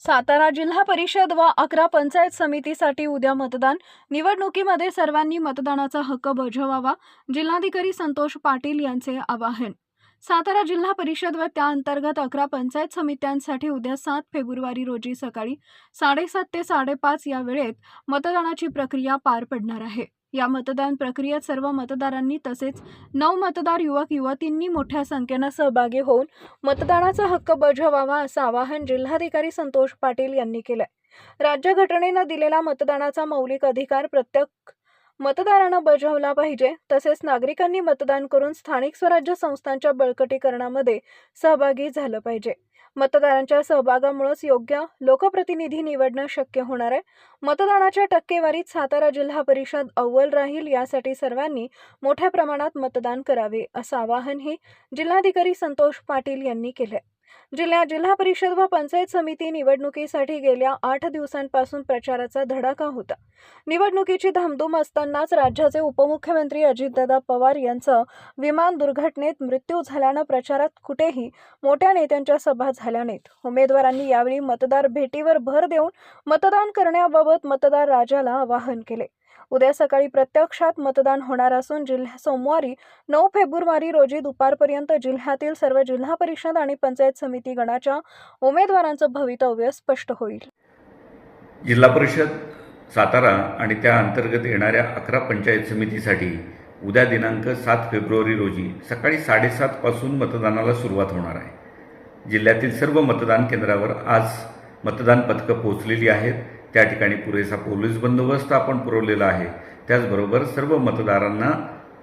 सातारा जिल्हा परिषद व 11 पंचायत समितीसाठी उद्या मतदान. निवडणुकीमध्ये सर्वांनी मतदानाचा हक्क बजावावा. जिल्हाधिकारी संतोष पाटील यांचे आवाहन. सातारा जिल्हा परिषद व त्या अंतर्गत 11 पंचायत समित्यांसाठी उद्या 7 फेब्रुवारी रोजी सकाळी 7:30 ते 5:30 या वेळेत मतदानाची प्रक्रिया पार पडणार आहे. या मतदान प्रक्रियेत सर्व मतदारांनी तसेच नवमतदार युवक युवतींनी मोठ्या संख्येने सहभागी होऊन मतदानाचा हक्क बजावावा असं आवाहन जिल्हाधिकारी संतोष पाटील यांनी केलंय. राज्यघटनेनं दिलेला मतदानाचा मौलिक अधिकार प्रत्येक मतदारानं बजावला पाहिजे. तसेच नागरिकांनी मतदान करून स्थानिक स्वराज्य संस्थांच्या बळकटीकरणामध्ये सहभागी झालं पाहिजे. मतदारांच्या सहभागामुळेच योग्य लोकप्रतिनिधी निवडणं शक्य होणार आहे. मतदानाच्या टक्केवारीत सातारा जिल्हा परिषद अव्वल राहील, यासाठी सर्वांनी मोठ्या प्रमाणात मतदान करावे असं आवाहनही जिल्हाधिकारी संतोष पाटील यांनी केले. जिल्हा परिषद व पंचायत समिती निवडणुकीसाठी गेल्या 8 दिवसांपासून प्रचाराचा धडाका होता. निवडणुकीची धामधूम असतानाच राज्याचे उपमुख्यमंत्री अजितदादा पवार यांचा विमान दुर्घटनेत मृत्यू झाल्यानं प्रचारात कुठेही मोठ्या नेत्यांच्या सभा झाल्या नाहीत. उमेदवारांनी यावेळी मतदार भेटीवर भर देऊन मतदान करण्याबाबत मतदार राजाला आवाहन केले. उद्या सकाळी प्रत्यक्षात मतदान होणार असून सोमवारी 9 फेब्रुवारी रोजी दुपारपर्यंत जिल्ह्यातील सर्व जिल्हा परिषद आणि पंचायत समिती गणाच्या उमेदवारांचं भवितव्य स्पष्ट होईल. जिल्हा परिषद सातारा आणि त्या अंतर्गत येणाऱ्या 11 पंचायत समितीसाठी उद्या दिनांक 7 फेब्रुवारी रोजी सकाळी 7:30 पासून मतदानाला सुरुवात होणार आहे. जिल्ह्यातील सर्व मतदान केंद्रावर आज मतदान पथकं पोहोचलेली आहेत. त्या ठिकाणी पुरेसा पोलीस बंदोबस्त आपण पुरवलेला आहे. त्याचबरोबर सर्व मतदारांना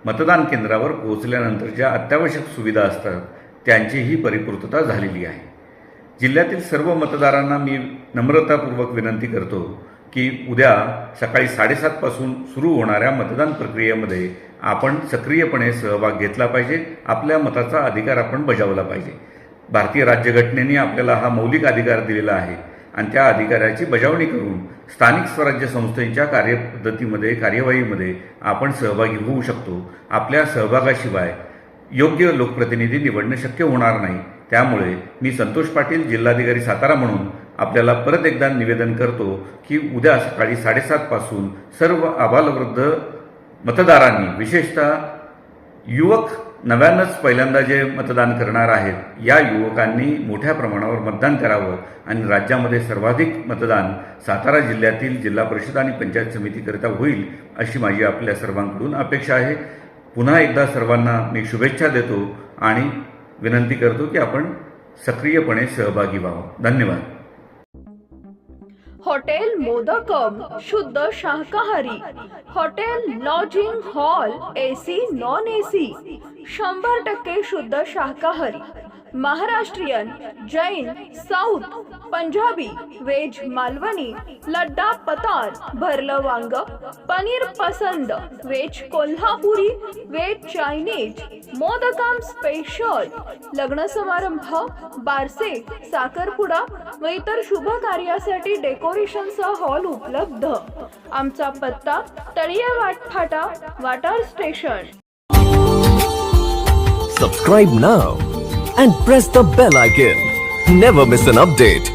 मतदान केंद्रावर पोहोचल्यानंतर ज्या अत्यावश्यक सुविधा असतात त्यांचीही परिपूर्तता झालेली आहे. जिल्ह्यातील सर्व मतदारांना मी नम्रतापूर्वक विनंती करतो की उद्या सकाळी 7:30 पासून सुरू होणाऱ्या मतदान प्रक्रियेमध्ये आपण सक्रियपणे सहभाग घेतला पाहिजे. आपल्या मताचा अधिकार आपण बजावला पाहिजे. भारतीय राज्यघटनेने आपल्याला हा मौलिक अधिकार दिलेला आहे आणि त्या अधिकाराची बजावणी करून स्थानिक स्वराज्य संस्थेच्या कार्यपद्धतीमध्ये कार्यवाहीमध्ये आपण सहभागी होऊ शकतो. आपल्या सहभागाशिवाय योग्य लोकप्रतिनिधी निवडणं शक्य होणार नाही. त्यामुळे मी संतोष पाटील, जिल्हाधिकारी सातारा म्हणून आपल्याला परत एकदा निवेदन करतो की उद्या सकाळी 7:30 पासून सर्व आबालवृद्ध मतदारांनी, विशेषतः युवक नव्यानंच पहिल्यांदा जे मतदान करणार आहेत, या युवकांनी मोठ्या प्रमाणावर मतदान करावं आणि राज्यामध्ये सर्वाधिक मतदान सातारा जिल्ह्यातील जिल्हा परिषद आणि पंचायत समितीकरिता होईल अशी माझी आपल्या सर्वांकडून अपेक्षा आहे. पुन्हा एकदा सर्वांना मी शुभेच्छा देतो आणि विनंती करतो की आपण सक्रियपणे सहभागी व्हावं. धन्यवाद. हॉटेल मोदकम शुद्ध शाकाहारी. Hotel lodging hall AC non AC 100% शुद्ध शाकाहारी. महाराष्ट्रीयन, जैन, साऊथ, पंजाबी, वेज, मालवणी, लड्डा पतार, भरलं वांग, पनीर पसंद, veg Kolhapuri, veg Chinese, Modakam special. लग्न समारंभ, बारसे, साखरपुडा व इतर शुभ कार्यासाठी डेकोरेशनचा हॉल उपलब्ध. आमचा पत्ता तळिये फाटा, Watar station. Subscribe now and press the bell icon. Never miss an update.